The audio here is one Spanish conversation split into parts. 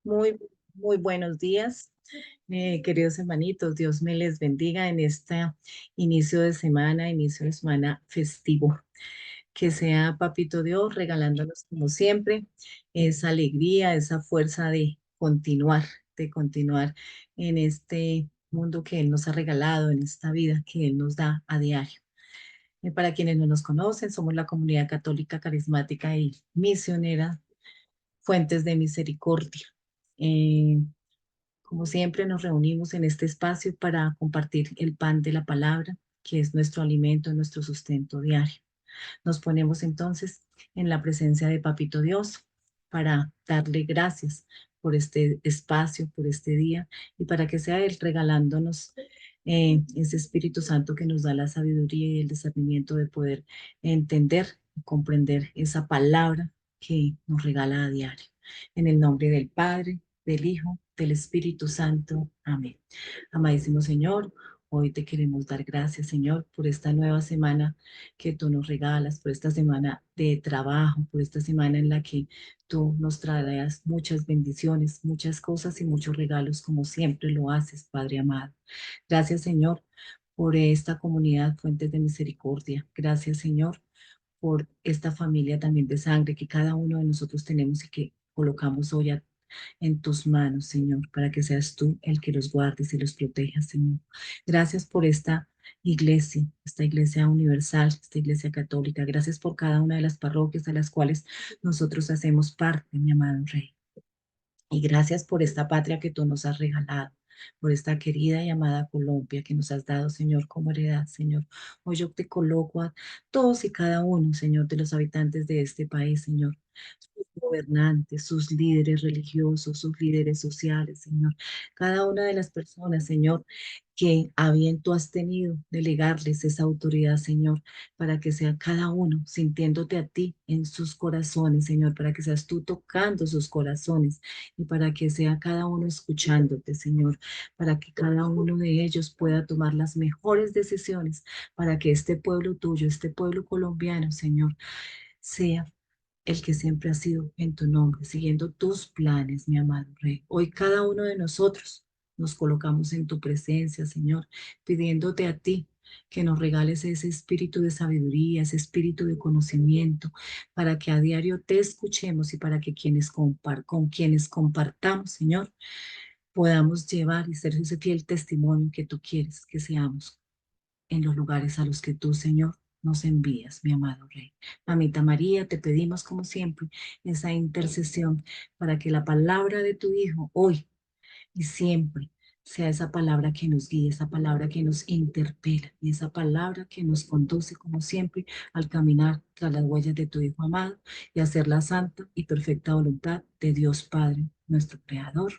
Muy, muy buenos días, queridos hermanitos. Dios me les bendiga en este inicio de semana festivo. Que sea Papito Dios regalándonos como siempre esa alegría, esa fuerza de continuar en este mundo que Él nos ha regalado, en esta vida que Él nos da a diario. Para quienes no nos conocen, somos la comunidad católica carismática y misionera Fuentes de Misericordia. Eh, Como siempre, nos reunimos en este espacio para compartir el pan de la palabra, que es nuestro alimento, nuestro sustento diario. Nos ponemos entonces en la presencia de Papito Dios para darle gracias por este espacio, por este día y para que sea Él regalándonos ese Espíritu Santo que nos da la sabiduría y el discernimiento de poder entender y comprender esa palabra que nos regala a diario. En el nombre del Padre, del Hijo, del Espíritu Santo. Amén. Amadísimo Señor, hoy te queremos dar gracias, Señor, por esta nueva semana que tú nos regalas, por esta semana de trabajo, por esta semana en la que tú nos traerás muchas bendiciones, muchas cosas y muchos regalos, como siempre lo haces, Padre amado. Gracias, Señor, por esta comunidad Fuentes de Misericordia. Gracias, Señor, por esta familia también de sangre que cada uno de nosotros tenemos y que colocamos hoy en tus manos, Señor, para que seas tú el que los guardes y los protejas, Señor. Gracias por esta iglesia universal, esta iglesia católica. Gracias por cada una de las parroquias a las cuales nosotros hacemos parte, mi amado Rey. Y gracias por esta patria que tú nos has regalado, por esta querida y amada Colombia que nos has dado, Señor, como heredad, Señor. Hoy yo te coloco a todos y cada uno, Señor, de los habitantes de este país, Señor, sus gobernantes, sus líderes religiosos, sus líderes sociales, Señor. Cada una de las personas, Señor, que a bien tú has tenido, delegarles esa autoridad, Señor, para que sea cada uno sintiéndote a ti en sus corazones, Señor, para que seas tú tocando sus corazones y para que sea cada uno escuchándote, Señor, para que cada uno de ellos pueda tomar las mejores decisiones, para que este pueblo tuyo, este pueblo colombiano, Señor, sea el que siempre ha sido en tu nombre, siguiendo tus planes, mi amado Rey. Hoy cada uno de nosotros nos colocamos en tu presencia, Señor, pidiéndote a ti que nos regales ese espíritu de sabiduría, ese espíritu de conocimiento, para que a diario te escuchemos y para que con quienes compartamos, Señor, podamos llevar y ser ese fiel testimonio que tú quieres que seamos en los lugares a los que tú, Señor, nos envías, mi amado Rey. Mamita María, te pedimos como siempre esa intercesión para que la palabra de tu Hijo hoy y siempre sea esa palabra que nos guíe, esa palabra que nos interpela y esa palabra que nos conduce como siempre al caminar tras las huellas de tu Hijo amado y hacer la santa y perfecta voluntad de Dios Padre, nuestro Creador.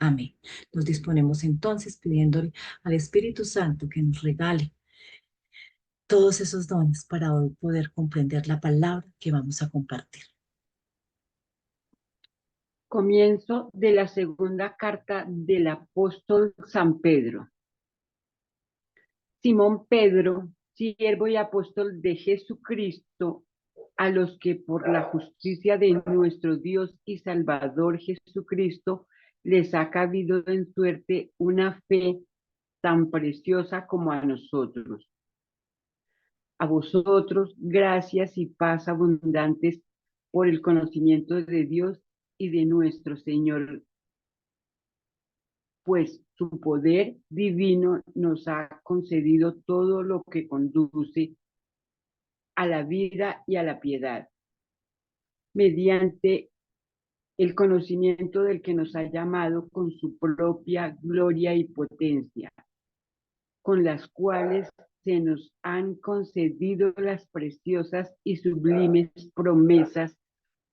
Amén. Nos disponemos entonces pidiéndole al Espíritu Santo que nos regale todos esos dones para hoy poder comprender la palabra que vamos a compartir. Comienzo de la segunda carta del apóstol San Pedro. Simón Pedro, siervo y apóstol de Jesucristo, a los que por la justicia de nuestro Dios y Salvador Jesucristo les ha cabido en suerte una fe tan preciosa como a nosotros. A vosotros, gracias y paz abundantes por el conocimiento de Dios y de nuestro Señor, pues su poder divino nos ha concedido todo lo que conduce a la vida y a la piedad, mediante el conocimiento del que nos ha llamado con su propia gloria y potencia, con las cuales se nos han concedido las preciosas y sublimes promesas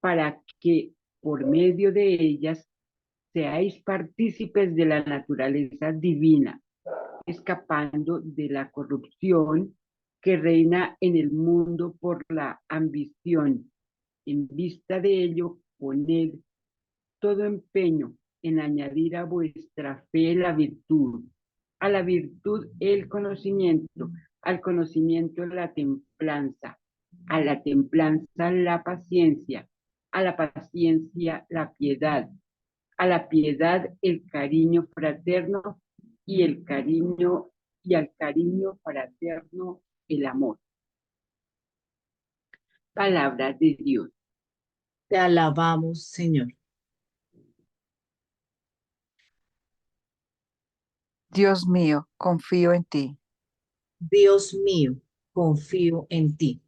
para que por medio de ellas seáis partícipes de la naturaleza divina, escapando de la corrupción que reina en el mundo por la ambición. En vista de ello, poned todo empeño en añadir a vuestra fe la virtud, a la virtud el conocimiento, al conocimiento la templanza, a la templanza la paciencia, a la paciencia la piedad, a la piedad el cariño fraterno y al cariño fraterno el amor. Palabra de Dios. Te alabamos, Señor. Dios mío, confío en ti. Dios mío, confío en ti.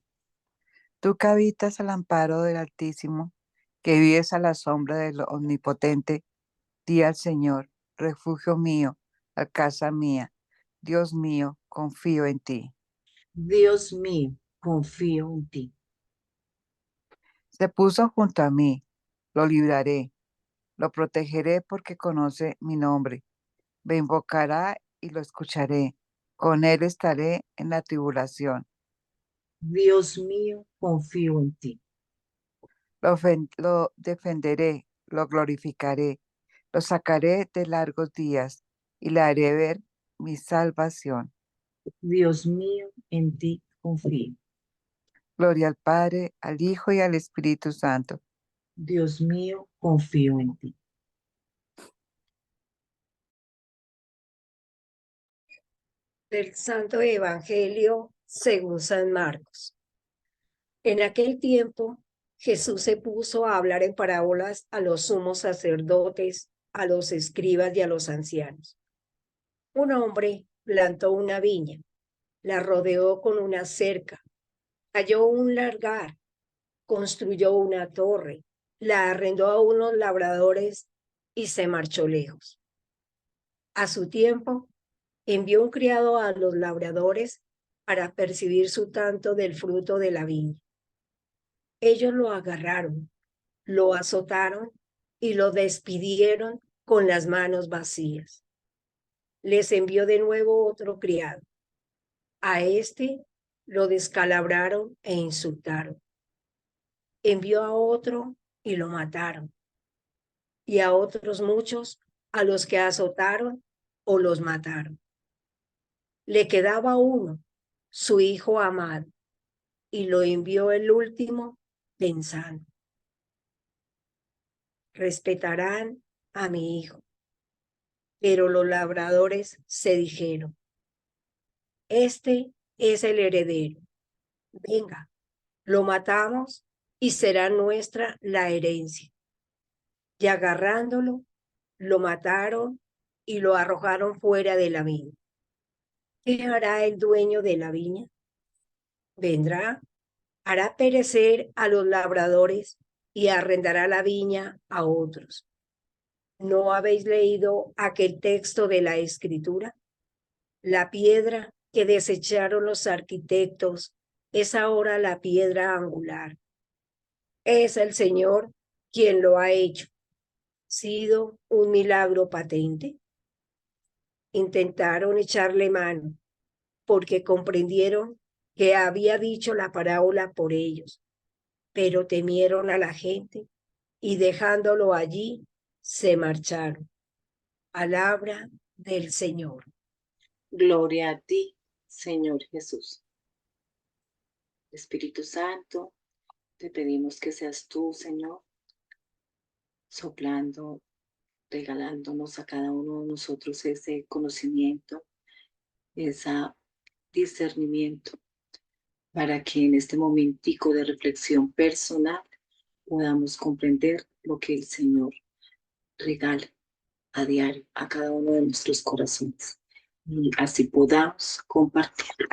Tú que habitas al amparo del Altísimo, que vives a la sombra del Omnipotente, di al Señor, refugio mío, casa mía. Dios mío, confío en ti. Dios mío, confío en ti. Se puso junto a mí, lo libraré, lo protegeré porque conoce mi nombre. Me invocará y lo escucharé. Con él estaré en la tribulación. Dios mío, confío en ti. Lo defenderé, lo glorificaré, lo sacaré de largos días y le haré ver mi salvación. Dios mío, en ti confío. Gloria al Padre, al Hijo y al Espíritu Santo. Dios mío, confío en ti. Del Santo Evangelio según San Marcos. En aquel tiempo, Jesús se puso a hablar en parábolas a los sumos sacerdotes, a los escribas y a los ancianos. Un hombre plantó una viña, la rodeó con una cerca, cayó un largar, construyó una torre, la arrendó a unos labradores y se marchó lejos. A su tiempo, envió un criado a los labradores para percibir su tanto del fruto de la viña. Ellos lo agarraron, lo azotaron y lo despidieron con las manos vacías. Les envió de nuevo otro criado. A este lo descalabraron e insultaron. Envió a otro y lo mataron. Y a otros muchos a los que azotaron o los mataron. Le quedaba uno, su hijo amado, y lo envió el último pensando: respetarán a mi hijo. Pero los labradores se dijeron: este es el heredero. Venga, lo matamos y será nuestra la herencia. Y agarrándolo, lo mataron y lo arrojaron fuera de la viña. ¿Qué hará el dueño de la viña? Vendrá, hará perecer a los labradores y arrendará la viña a otros. ¿No habéis leído aquel texto de la Escritura? La piedra que desecharon los arquitectos es ahora la piedra angular. Es el Señor quien lo ha hecho. ¿Sido un milagro patente? Intentaron echarle mano porque comprendieron que había dicho la parábola por ellos, pero temieron a la gente y dejándolo allí, se marcharon. Palabra del Señor. Gloria a ti, Señor Jesús. Espíritu Santo, te pedimos que seas tú, Señor, soplando, regalándonos a cada uno de nosotros ese conocimiento, ese discernimiento, para que en este momentico de reflexión personal podamos comprender lo que el Señor regala a diario a cada uno de nuestros corazones y así podamos compartir.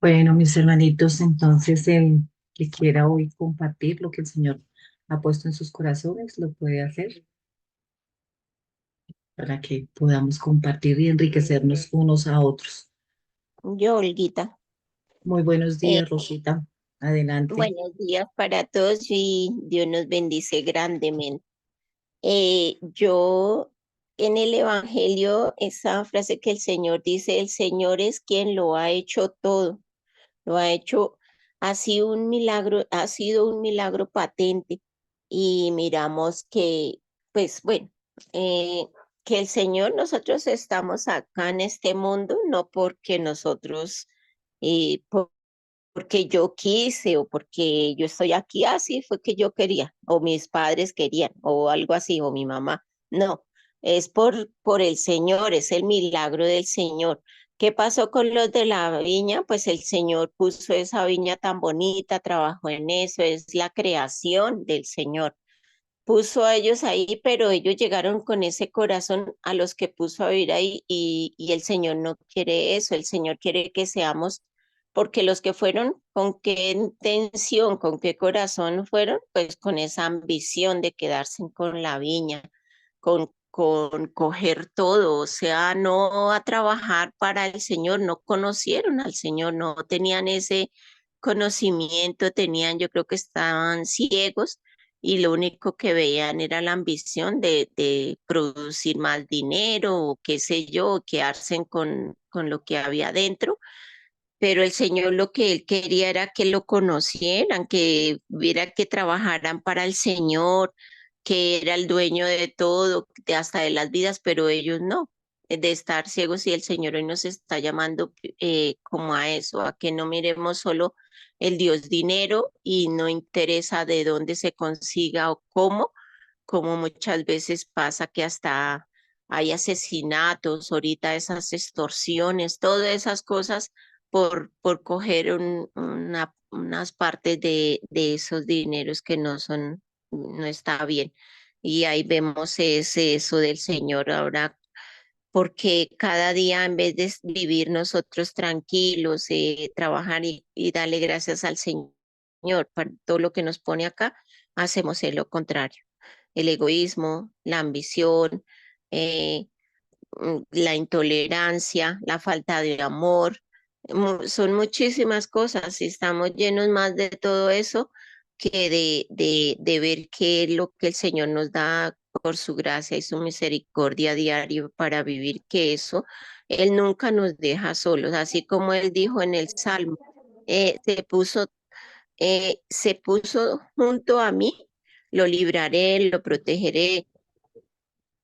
Bueno, mis hermanitos, entonces el que quiera hoy compartir lo que el Señor ha puesto en sus corazones, lo puede hacer para que podamos compartir y enriquecernos unos a otros. Yo, Olguita. Muy buenos Eh, días, Rosita. Adelante. Buenos días para todos y Dios nos bendice grandemente. Yo en el Evangelio, esa frase que el Señor dice, el Señor es quien lo ha hecho todo, lo ha hecho, ha sido un milagro patente y miramos que, pues bueno, eh, que el Señor, nosotros estamos acá en este mundo, no porque nosotros, porque yo quise o porque yo estoy aquí, así fue que yo quería, o mis padres querían, o algo así, o mi mamá. No, es por el Señor, es el milagro del Señor. ¿Qué pasó con los de la viña? Pues el Señor puso esa viña tan bonita, trabajó en eso, es la creación del Señor. Puso a ellos ahí, pero ellos llegaron con ese corazón a los que puso a vivir ahí y el Señor no quiere eso, el Señor quiere que seamos, porque los que fueron, con qué intención, con qué corazón fueron, pues con esa ambición de quedarse con la viña, con coger todo, o sea, no a trabajar para el Señor, no conocieron al Señor, no tenían ese conocimiento, tenían, yo creo que estaban ciegos y lo único que veían era la ambición de producir más dinero o qué sé yo, quedarse con lo que había dentro, pero el Señor lo que él quería era que lo conocieran, que viera que trabajaran para el Señor, que era el dueño de todo, hasta de las vidas, pero ellos no, de estar ciegos y el Señor hoy nos está llamando como a eso, a que no miremos solo el Dios dinero y no interesa de dónde se consiga o cómo, como muchas veces pasa que hasta hay asesinatos, ahorita esas extorsiones, todas esas cosas por coger unas partes de esos dineros que no son, no está bien. Y ahí vemos eso del Señor ahora, porque cada día en vez de vivir nosotros tranquilos, trabajar y darle gracias al Señor por todo lo que nos pone acá, hacemos lo contrario. El egoísmo, la ambición, eh, la intolerancia, la falta de amor, son muchísimas cosas y estamos llenos más de todo eso que de ver qué es lo que el Señor nos da por su gracia y su misericordia diario para vivir, que eso Él nunca nos deja solos, así como Él dijo en el Salmo, se puso junto a mí, lo libraré, lo protegeré,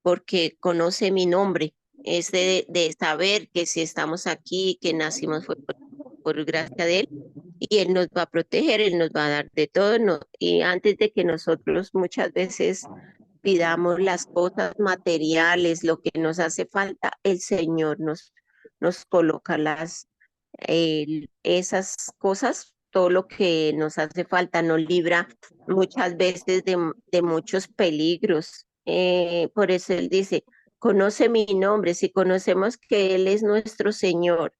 porque conoce mi nombre, es de saber que si estamos aquí, que nacimos fue por gracia de Él, y Él nos va a proteger, Él nos va a dar de todo, no, y antes de que nosotros muchas veces pidamos las cosas materiales, lo que nos hace falta, el Señor nos coloca esas cosas, todo lo que nos hace falta, nos libra muchas veces de muchos peligros. Por eso Él dice, conoce mi nombre, si conocemos que Él es nuestro Señor,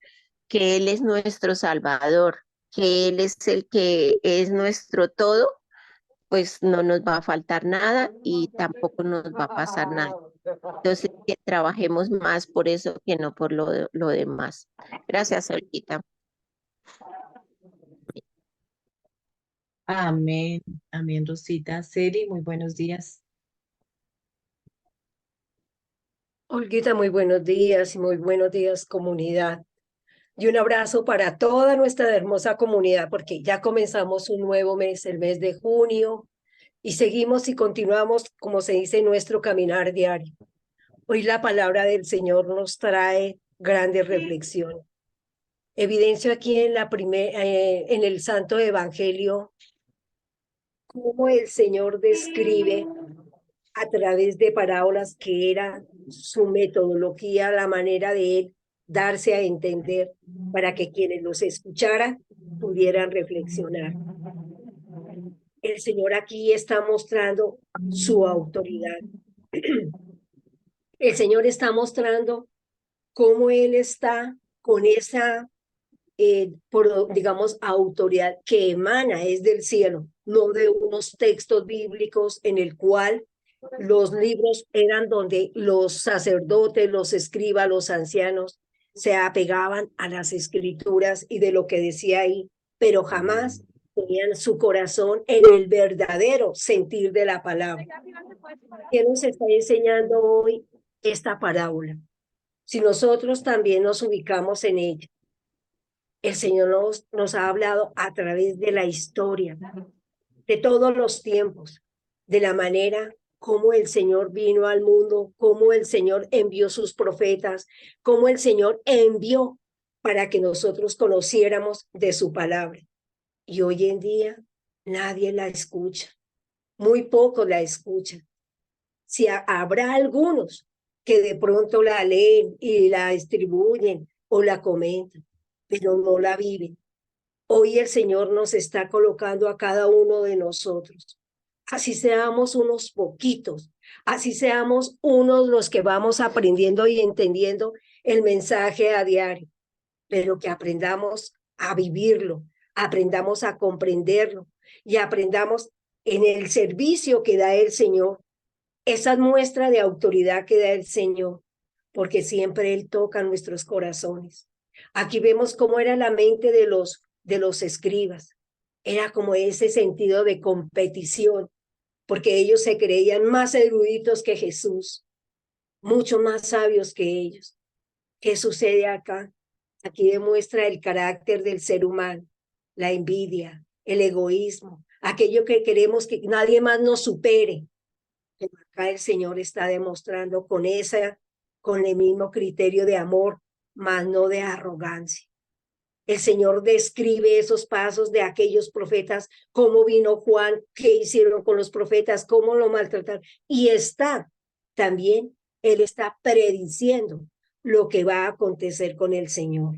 que Él es nuestro Salvador, que Él es el que es nuestro todo, pues no nos va a faltar nada y tampoco nos va a pasar nada. Entonces, que trabajemos más por eso que no por lo demás. Gracias, Olguita. Amén. Amén, Rosita. Celi, muy buenos días. Olguita, muy buenos días y muy buenos días, comunidad. Y un abrazo para toda nuestra hermosa comunidad, porque ya comenzamos un nuevo mes, el mes de junio, y seguimos y continuamos, como se dice, nuestro caminar diario. Hoy la palabra del Señor nos trae grandes reflexiones. Evidencio aquí en el Santo Evangelio cómo el Señor describe a través de parábolas que era su metodología, la manera de él darse a entender para que quienes los escucharan pudieran reflexionar. El Señor aquí está mostrando su autoridad. El Señor está mostrando cómo Él está con esa digamos, autoridad que emana, es del cielo, no de unos textos bíblicos en el cual los libros eran donde los sacerdotes, los escribas, los ancianos se apegaban a las escrituras y de lo que decía ahí, pero jamás tenían su corazón en el verdadero sentir de la palabra. ¿Qué nos está enseñando hoy esta parábola? Si nosotros también nos ubicamos en ella, el Señor nos ha hablado a través de la historia, de todos los tiempos, de la manera como el Señor vino al mundo, cómo el Señor envió sus profetas, cómo el Señor envió para que nosotros conociéramos de su palabra. Y hoy en día nadie la escucha, muy poco la escuchan. Si habrá algunos que de pronto la leen y la distribuyen o la comentan, pero no la viven. Hoy el Señor nos está colocando a cada uno de nosotros. Así seamos unos poquitos, así seamos unos los que vamos aprendiendo y entendiendo el mensaje a diario, pero que aprendamos a vivirlo, aprendamos a comprenderlo y aprendamos en el servicio que da el Señor, esa muestra de autoridad que da el Señor, porque siempre Él toca nuestros corazones. Aquí vemos cómo era la mente de los escribas. Era como ese sentido de competición, porque ellos se creían más eruditos que Jesús, mucho más sabios que ellos. ¿Qué sucede acá? Aquí demuestra el carácter del ser humano, la envidia, el egoísmo, aquello que queremos que nadie más nos supere. Pero acá el Señor está demostrando con el mismo criterio de amor, mas no de arrogancia. El Señor describe esos pasos de aquellos profetas, cómo vino Juan, qué hicieron con los profetas, cómo lo maltrataron. Y Él está prediciendo lo que va a acontecer con el Señor.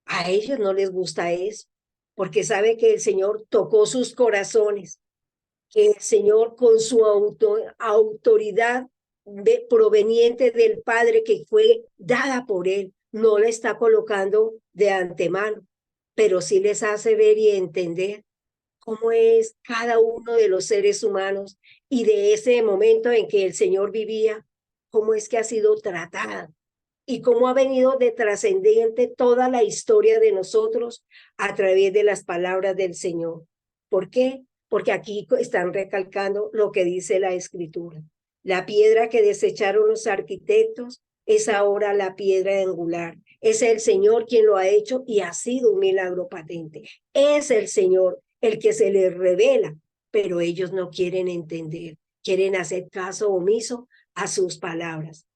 A ellos no les gusta eso, porque sabe que el Señor tocó sus corazones, que el Señor con su autoridad proveniente del Padre que fue dada por Él, no la está colocando de antemano, pero sí les hace ver y entender cómo es cada uno de los seres humanos y de ese momento en que el Señor vivía, cómo es que ha sido tratada y cómo ha venido de trascendente toda la historia de nosotros a través de las palabras del Señor. ¿Por qué? Porque aquí están recalcando lo que dice la Escritura. La piedra que desecharon los arquitectos es ahora la piedra angular. Es el Señor quien lo ha hecho y ha sido un milagro patente. Es el Señor el que se les revela, pero ellos no quieren entender, quieren hacer caso omiso a sus palabras.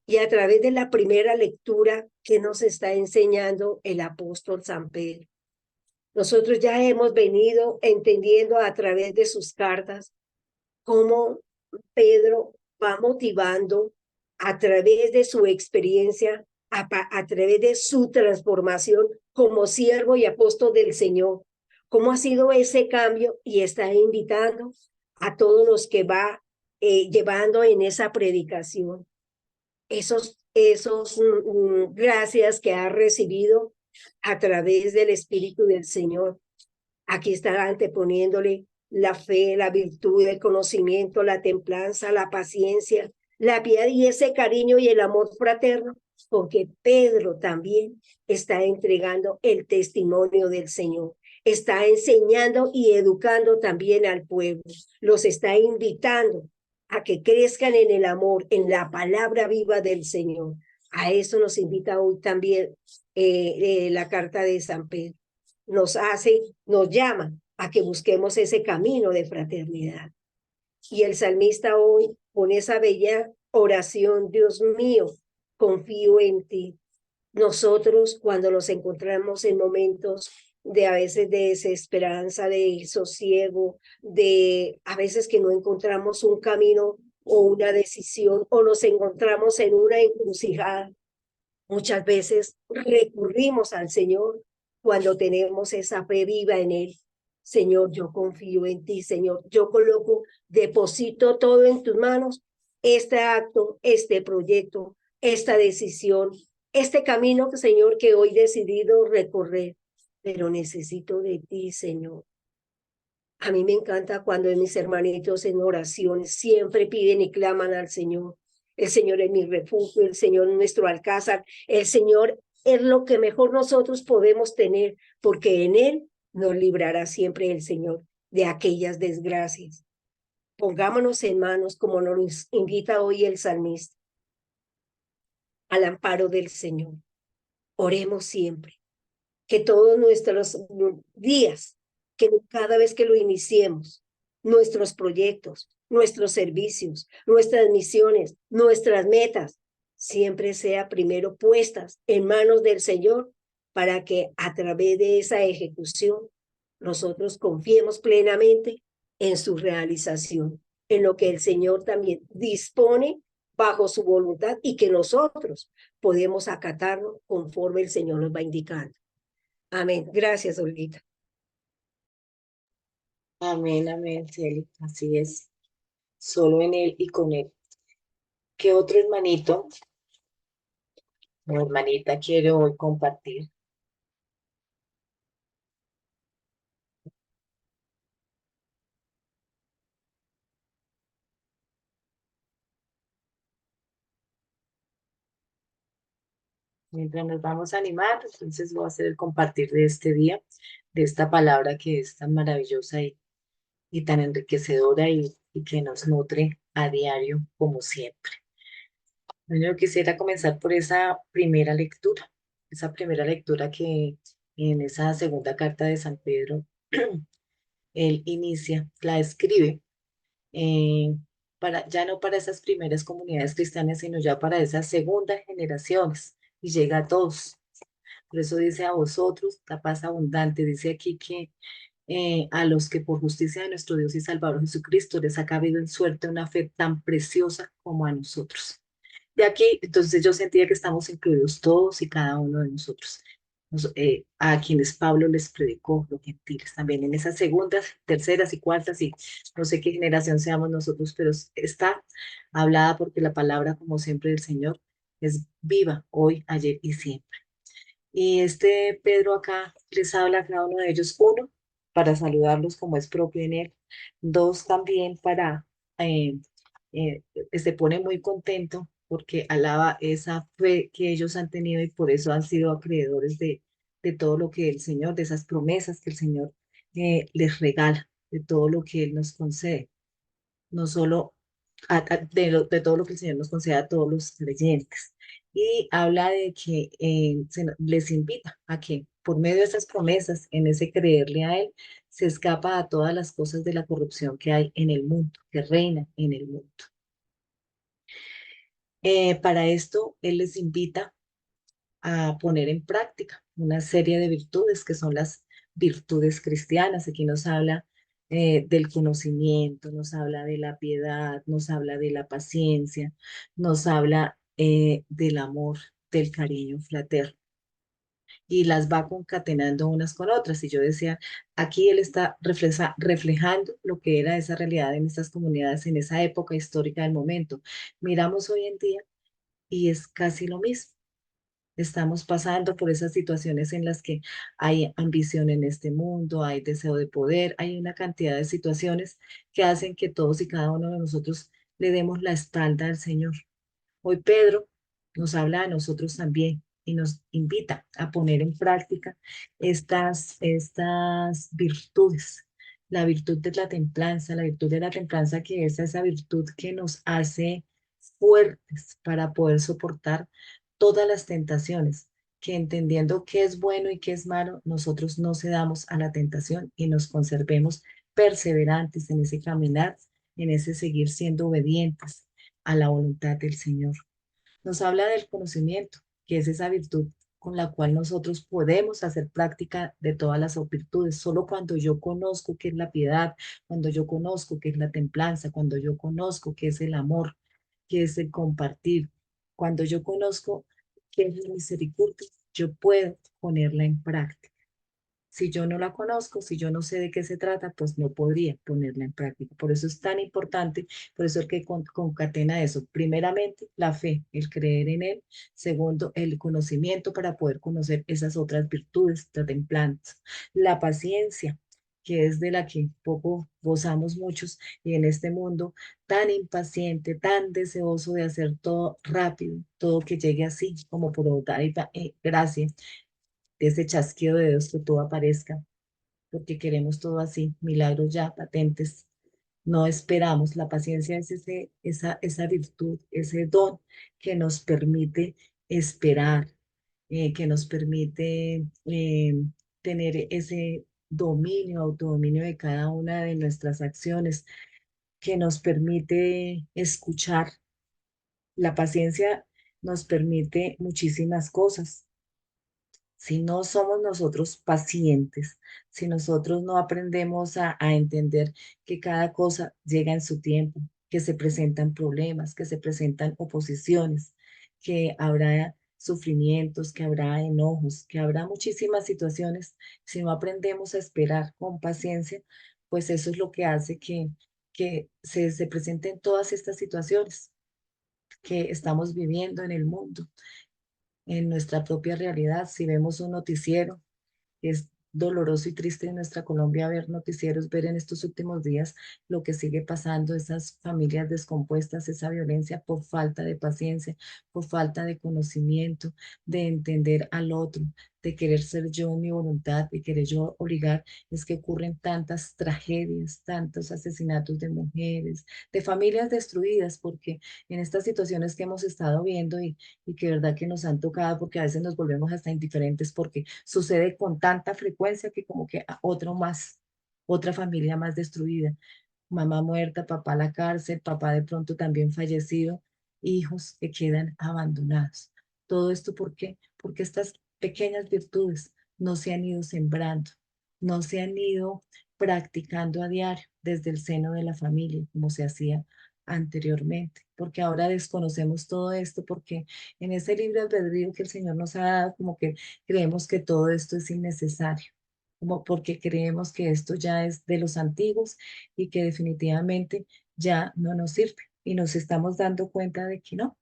Y a través de la primera lectura que nos está enseñando el apóstol San Pedro, nosotros ya hemos venido entendiendo a través de sus cartas cómo Pedro va motivando a través de su experiencia, a través de su transformación como siervo y apóstol del Señor, cómo ha sido ese cambio y está invitando a todos los que va llevando en esa predicación. Esos gracias que ha recibido a través del Espíritu del Señor. Aquí está anteponiéndole la fe, la virtud, el conocimiento, la templanza, la paciencia, la piedad y ese cariño y el amor fraterno, porque Pedro también está entregando el testimonio del Señor. Está enseñando y educando también al pueblo. Los está invitando a que crezcan en el amor, en la palabra viva del Señor. A eso nos invita hoy también la carta de San Pedro. Nos llama a que busquemos ese camino de fraternidad. Y el salmista hoy, con esa bella oración, Dios mío, confío en ti. Nosotros, cuando nos encontramos en momentos de a veces de desesperanza, de sosiego, de a veces que no encontramos un camino o una decisión, o nos encontramos en una encrucijada, muchas veces recurrimos al Señor cuando tenemos esa fe viva en Él. Señor, yo confío en ti, Señor. Yo deposito todo en tus manos, este acto, este proyecto, esta decisión, este camino, Señor, que hoy he decidido recorrer, pero necesito de ti, Señor. A mí me encanta cuando mis hermanitos en oraciones siempre piden y claman al Señor. El Señor es mi refugio, el Señor es nuestro alcázar, el Señor es lo que mejor nosotros podemos tener, porque en Él nos librará siempre el Señor de aquellas desgracias. Pongámonos en manos, como nos invita hoy el salmista, al amparo del Señor. Oremos siempre, que todos nuestros días, que cada vez que lo iniciemos, nuestros proyectos, nuestros servicios, nuestras misiones, nuestras metas, siempre sea primero puestas en manos del Señor para que a través de esa ejecución nosotros confiemos plenamente en su realización, en lo que el Señor también dispone bajo su voluntad y que nosotros podemos acatarlo conforme el Señor nos va indicando. Amén. Gracias, Olguita. Amén, amén, Celi. Así es. Solo en Él y con Él. ¿Qué otro hermanito o hermanita quiere hoy compartir? Mientras nos vamos a animar, entonces voy a hacer el compartir de este día, de esta palabra que es tan maravillosa y tan enriquecedora y que nos nutre a diario, como siempre. Bueno, yo quisiera comenzar por esa primera lectura que en esa segunda carta de San Pedro, él inicia, la escribe, eh, ya no para esas primeras comunidades cristianas, sino ya para esas segundas generaciones, y llega a todos. Por eso dice a vosotros la paz abundante. Dice aquí que a los que por justicia de nuestro Dios y Salvador Jesucristo les ha cabido en suerte una fe tan preciosa como a nosotros. De aquí, entonces yo sentía que estamos incluidos todos y cada uno de nosotros, a quienes Pablo les predicó, los gentiles, también en esas segundas, terceras y cuartas, y no sé qué generación seamos nosotros, pero está hablada porque la palabra, como siempre, del Señor es viva hoy, ayer y siempre. Y este Pedro acá les habla a cada uno de ellos, uno, para saludarlos como es propio en él, dos, también para, eh, se pone muy contento porque alaba esa fe que ellos han tenido y por eso han sido acreedores de todo lo que el Señor, de esas promesas que el Señor les regala, de todo lo que Él nos concede, no solo de todo lo que el Señor nos concede a todos los creyentes. Y habla de que les invita a que por medio de esas promesas, en ese creerle a Él, se escapa a todas las cosas de la corrupción que hay en el mundo, que reina en el mundo. Para esto, Él les invita a poner en práctica una serie de virtudes que son las virtudes cristianas. Aquí nos habla del conocimiento, nos habla de la piedad, nos habla de la paciencia, nos habla del amor, del cariño fraterno y las va concatenando unas con otras. Y yo decía, aquí él está reflejando lo que era esa realidad en estas comunidades en esa época histórica del momento. Miramos hoy en día y es casi lo mismo. Estamos pasando por esas situaciones en las que hay ambición en este mundo, hay deseo de poder, hay una cantidad de situaciones que hacen que todos y cada uno de nosotros le demos la espalda al Señor. Hoy Pedro nos habla a nosotros también y nos invita a poner en práctica estas virtudes. La virtud de la virtud de la templanza que es esa virtud que nos hace fuertes para poder soportar todas las tentaciones, que entendiendo qué es bueno y qué es malo, nosotros no cedamos a la tentación y nos conservemos perseverantes en ese caminar, en ese seguir siendo obedientes a la voluntad del Señor. Nos habla del conocimiento, que es esa virtud con la cual nosotros podemos hacer práctica de todas las virtudes. Solo cuando yo conozco qué es la piedad, cuando yo conozco qué es la templanza, cuando yo conozco qué es el amor, qué es el compartir, cuando yo conozco qué es la misericordia, yo puedo ponerla en práctica. Si yo no la conozco, si yo no sé de qué se trata, pues no podría ponerla en práctica. Por eso es tan importante, por eso el que concatena eso. Primeramente, la fe, el creer en él. Segundo, el conocimiento para poder conocer esas otras virtudes, la templanza. La paciencia, que es de la que poco gozamos muchos y en este mundo tan impaciente, tan deseoso de hacer todo rápido, todo que llegue así como por obra y gracia, de ese chasquido de dedos que todo aparezca, porque queremos todo así, milagros ya patentes. No esperamos, la paciencia es esa virtud, ese don que nos permite esperar, que nos permite tener ese dominio, autodominio de cada una de nuestras acciones, que nos permite escuchar. La paciencia nos permite muchísimas cosas. Si no somos nosotros pacientes, si nosotros no aprendemos a entender que cada cosa llega en su tiempo, que se presentan problemas, que se presentan oposiciones, que habrá sufrimientos, que habrá enojos, que habrá muchísimas situaciones, si no aprendemos a esperar con paciencia, pues eso es lo que hace que se presenten todas estas situaciones que estamos viviendo en el mundo, en nuestra propia realidad. Si vemos un noticiero, es doloroso y triste en nuestra Colombia ver noticieros, ver en estos últimos días lo que sigue pasando, esas familias descompuestas, esa violencia por falta de paciencia, por falta de conocimiento, de entender al otro, de querer ser yo en mi voluntad, de querer yo obligar. Es que ocurren tantas tragedias, tantos asesinatos de mujeres, de familias destruidas, porque en estas situaciones que hemos estado viendo y que verdad que nos han tocado, porque a veces nos volvemos hasta indiferentes porque sucede con tanta frecuencia que como que otro más, otra familia más destruida, mamá muerta, papá a la cárcel, papá de pronto también fallecido, hijos que quedan abandonados. Todo esto, ¿por qué? Porque estas pequeñas virtudes no se han ido sembrando, no se han ido practicando a diario desde el seno de la familia, como se hacía anteriormente, porque ahora desconocemos todo esto, porque en ese libre albedrío que el Señor nos ha dado, como que creemos que todo esto es innecesario, como porque creemos que esto ya es de los antiguos y que definitivamente ya no nos sirve. Y nos estamos dando cuenta de que no,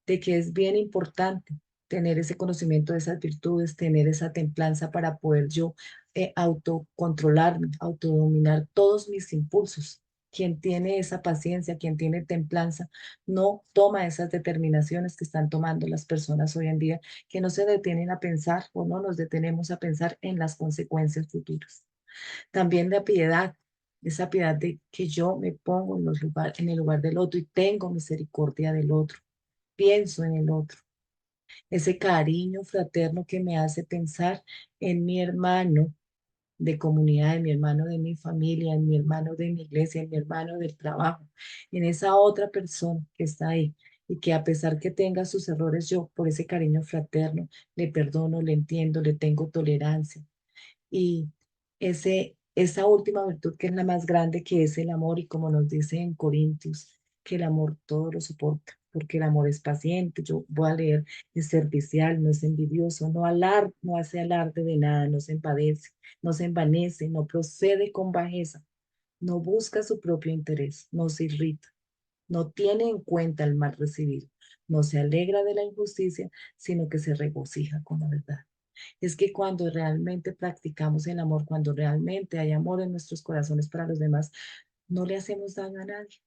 de que es bien importante tener ese conocimiento de esas virtudes, tener esa templanza para poder yo autocontrolarme, autodominar todos mis impulsos. Quien tiene esa paciencia, quien tiene templanza, no toma esas determinaciones que están tomando las personas hoy en día, que no se detienen a pensar o no nos detenemos a pensar en las consecuencias futuras. También la piedad, esa piedad de que yo me pongo en el lugar del otro y tengo misericordia del otro, pienso en el otro, ese cariño fraterno que me hace pensar en mi hermano de comunidad, en mi hermano de mi familia, en mi hermano de mi iglesia, en mi hermano del trabajo, en esa otra persona que está ahí y que a pesar que tenga sus errores, yo por ese cariño fraterno le perdono, le entiendo, le tengo tolerancia. Y esa última virtud que es la más grande, que es el amor, y como nos dice en Corintios, que el amor todo lo soporta, porque el amor es paciente. Yo voy a leer, es servicial, no es envidioso, no hace alarde de nada, no se empadece, no se envanece, no procede con bajeza, no busca su propio interés, no se irrita, no tiene en cuenta el mal recibido, no se alegra de la injusticia, sino que se regocija con la verdad. Es que cuando realmente practicamos el amor, cuando realmente hay amor en nuestros corazones para los demás, no le hacemos daño a nadie,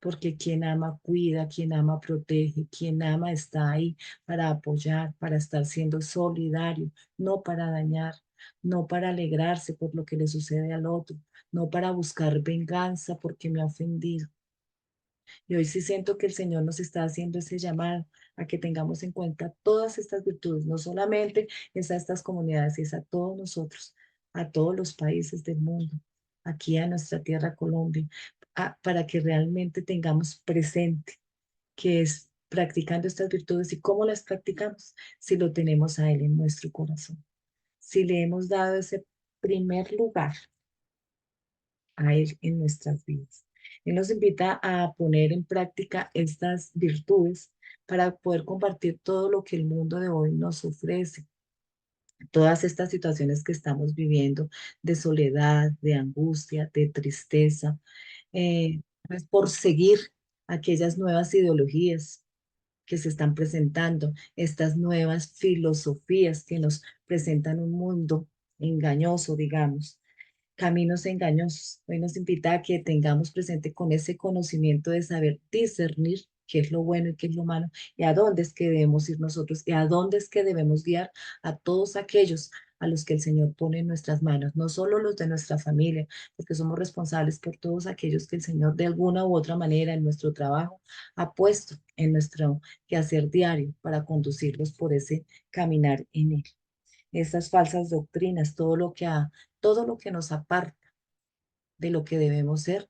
porque quien ama cuida, quien ama protege, quien ama está ahí para apoyar, para estar siendo solidario, no para dañar, no para alegrarse por lo que le sucede al otro, no para buscar venganza porque me ha ofendido. Y hoy sí siento que el Señor nos está haciendo ese llamado a que tengamos en cuenta todas estas virtudes, no solamente es a estas comunidades, es a todos nosotros, a todos los países del mundo, aquí a nuestra tierra Colombia, para que realmente tengamos presente que es practicando estas virtudes y cómo las practicamos, si lo tenemos a Él en nuestro corazón, si le hemos dado ese primer lugar a Él en nuestras vidas. Él nos invita a poner en práctica estas virtudes para poder compartir todo lo que el mundo de hoy nos ofrece. Todas estas situaciones que estamos viviendo de soledad, de angustia, de tristeza, pues por seguir aquellas nuevas ideologías que se están presentando, estas nuevas filosofías que nos presentan un mundo engañoso, digamos, caminos engañosos. Hoy nos invita a que tengamos presente con ese conocimiento de saber discernir qué es lo bueno y qué es lo malo, y a dónde es que debemos ir nosotros, y a dónde es que debemos guiar a todos aquellos a los que el Señor pone en nuestras manos, no solo los de nuestra familia, porque somos responsables por todos aquellos que el Señor de alguna u otra manera en nuestro trabajo ha puesto en nuestro quehacer diario para conducirlos por ese caminar en Él. Esas falsas doctrinas, todo lo que nos aparta de lo que debemos ser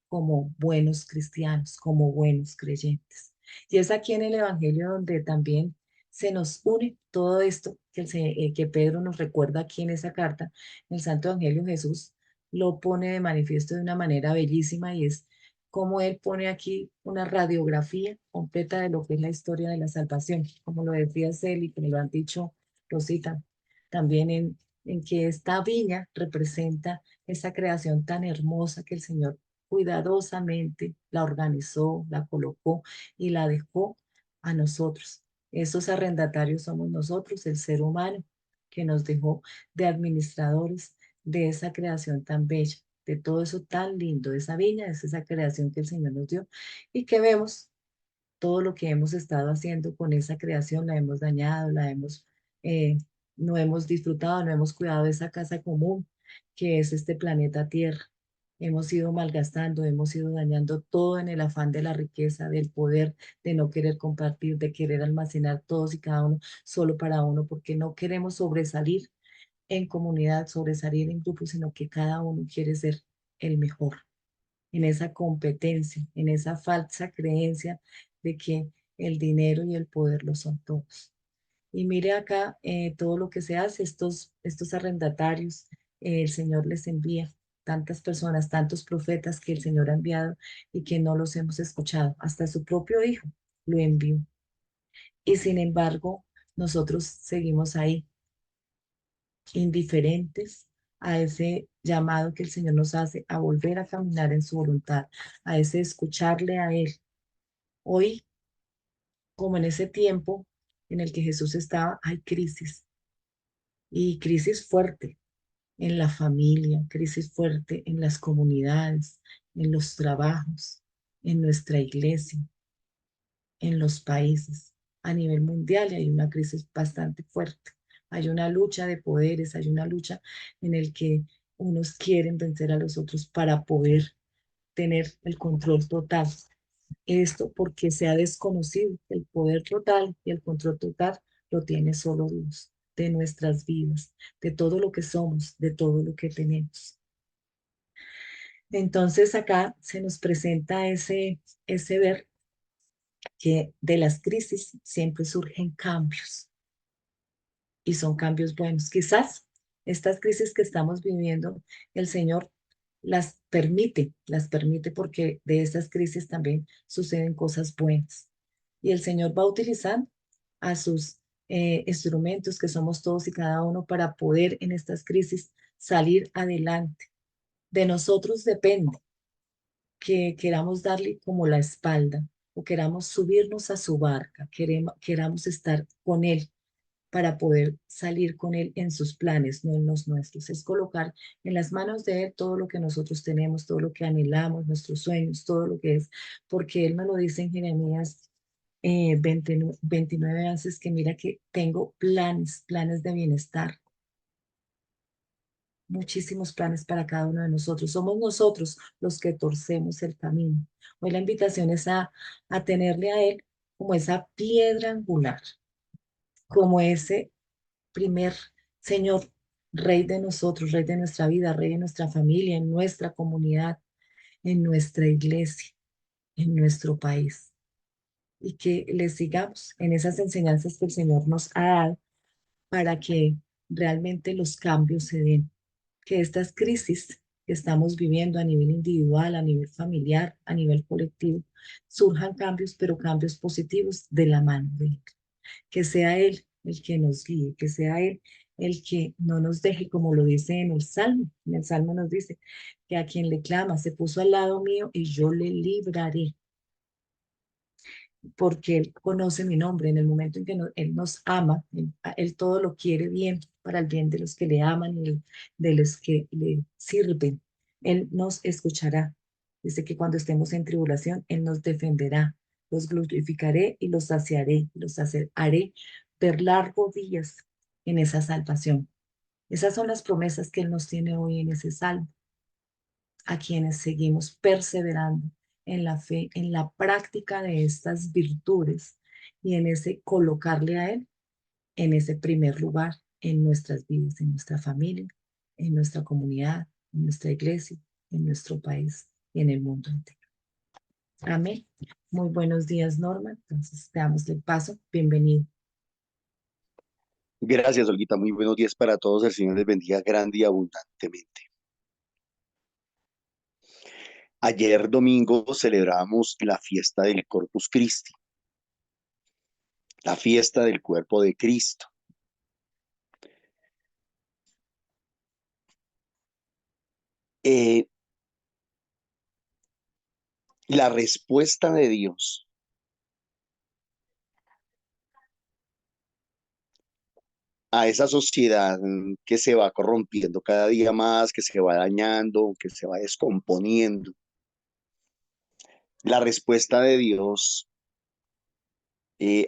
como buenos cristianos, como buenos creyentes. Y es aquí en el Evangelio donde también se nos une todo esto que Pedro nos recuerda aquí en esa carta. En el Santo Evangelio Jesús lo pone de manifiesto de una manera bellísima, y es como él pone aquí una radiografía completa de lo que es la historia de la salvación, como lo decía Celi, que me lo han dicho Rosita, también en que esta viña representa esa creación tan hermosa que el Señor cuidadosamente la organizó, la colocó y la dejó a nosotros. Esos arrendatarios somos nosotros, el ser humano, que nos dejó de administradores de esa creación tan bella, de todo eso tan lindo. Esa viña es esa creación que el Señor nos dio y que vemos todo lo que hemos estado haciendo con esa creación, la hemos dañado, eh, no hemos disfrutado, no hemos cuidado de esa casa común que es este planeta Tierra. Hemos ido malgastando, hemos ido dañando todo en el afán de la riqueza, del poder, de no querer compartir, de querer almacenar todos y cada uno solo para uno, porque no queremos sobresalir en comunidad, sobresalir en grupo, sino que cada uno quiere ser el mejor en esa competencia, en esa falsa creencia de que el dinero y el poder lo son todos. Y mire acá todo lo que se hace, estos arrendatarios, el Señor les envía tantas personas, tantos profetas que el Señor ha enviado y que no los hemos escuchado. Hasta su propio Hijo lo envió. Y sin embargo, nosotros seguimos ahí, indiferentes a ese llamado que el Señor nos hace a volver a caminar en su voluntad, a ese escucharle a Él. Hoy, como en ese tiempo en el que Jesús estaba, hay crisis, y crisis fuerte en la familia, crisis fuerte en las comunidades, en los trabajos, en nuestra iglesia, en los países. A nivel mundial hay una crisis bastante fuerte. Hay una lucha de poderes, hay una lucha en el que unos quieren vencer a los otros para poder tener el control total. Esto porque se ha desconocido que el poder total y el control total lo tiene solo Dios, de nuestras vidas, de todo lo que somos, de todo lo que tenemos. Entonces acá se nos presenta ese ver que de las crisis siempre surgen cambios, y son cambios buenos. Quizás estas crisis que estamos viviendo, el Señor las permite porque de estas crisis también suceden cosas buenas. Y el Señor va utilizando a sus instrumentos, que somos todos y cada uno, para poder en estas crisis salir adelante. De nosotros depende que queramos darle como la espalda, o queramos subirnos a su barca, queramos estar con Él para poder salir con Él en sus planes, no en los nuestros. Es colocar en las manos de Él todo lo que nosotros tenemos, todo lo que anhelamos, nuestros sueños, todo lo que es, porque Él me lo dice en Jeremías 29 veces, que mira que tengo planes de bienestar, muchísimos planes para cada uno de nosotros. Somos nosotros los que torcemos el camino. Hoy la invitación es a tenerle a Él como esa piedra angular, como ese primer Señor, Rey de nosotros, Rey de nuestra vida, Rey de nuestra familia, en nuestra comunidad, en nuestra iglesia, en nuestro país. Y que le sigamos en esas enseñanzas que el Señor nos ha dado para que realmente los cambios se den. Que estas crisis que estamos viviendo a nivel individual, a nivel familiar, a nivel colectivo, surjan cambios, pero cambios positivos de la mano de Él. Que sea Él el que nos guíe, que sea Él el que no nos deje, como lo dice en el Salmo. En el Salmo nos dice que a quien le clama se puso al lado mío y yo le libraré, porque Él conoce mi nombre. En el momento en que Él nos ama, él todo lo quiere bien, para el bien de los que le aman y de los que le sirven. Él nos escuchará. Dice que cuando estemos en tribulación, Él nos defenderá. Los glorificaré y los saciaré, haré ver largos días en esa salvación. Esas son las promesas que Él nos tiene hoy en ese salmo, a quienes seguimos perseverando en la fe, en la práctica de estas virtudes y en ese colocarle a Él en ese primer lugar en nuestras vidas, en nuestra familia, en nuestra comunidad, en nuestra iglesia, en nuestro país y en el mundo entero. Amén. Muy buenos días, Norma. Entonces, te damos el paso. Bienvenido. Gracias, Olguita. Muy buenos días para todos. El Señor les bendiga grande y abundantemente. Ayer domingo celebramos la fiesta del Corpus Christi, la fiesta del cuerpo de Cristo. La respuesta de Dios a esa sociedad que se va corrompiendo cada día más, que se va dañando, que se va descomponiendo. La respuesta de Dios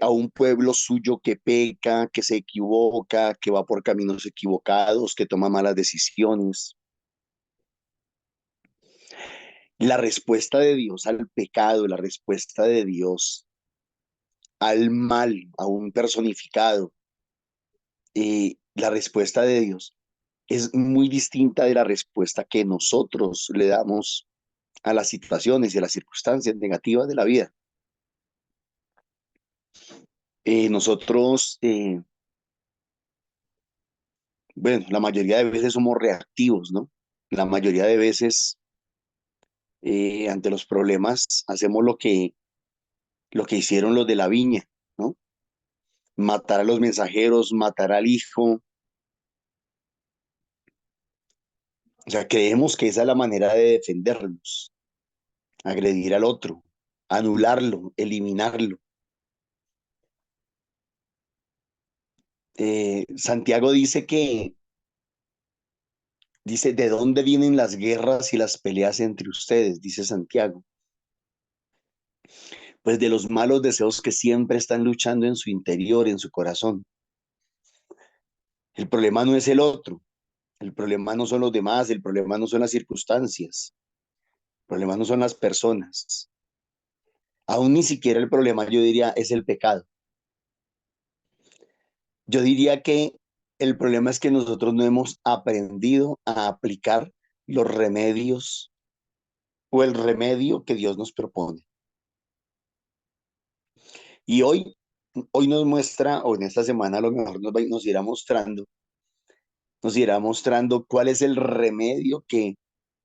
a un pueblo suyo que peca, que se equivoca, que va por caminos equivocados, que toma malas decisiones. La respuesta de Dios al pecado, la respuesta de Dios al mal, aún personificado, la respuesta de Dios es muy distinta de la respuesta que nosotros le damos a las situaciones y a las circunstancias negativas de la vida. Nosotros, bueno, la mayoría de veces somos reactivos, ¿no? La mayoría de veces ante los problemas hacemos lo que hicieron los de la viña, ¿no? Matar a los mensajeros, matar al hijo. O sea, creemos que esa es la manera de defendernos, agredir al otro, anularlo, eliminarlo. Santiago dice, ¿de dónde vienen las guerras y las peleas entre ustedes? Dice Santiago. Pues de los malos deseos que siempre están luchando en su interior, en su corazón. El problema no es el otro, el problema no son los demás, el problema no son las circunstancias, el problema no son las personas. Aún ni siquiera el problema, yo diría, es el pecado. Yo diría que el problema es que nosotros no hemos aprendido a aplicar los remedios o el remedio que Dios nos propone. Y hoy nos muestra, o en esta semana a lo mejor nos irá mostrando cuál es el remedio que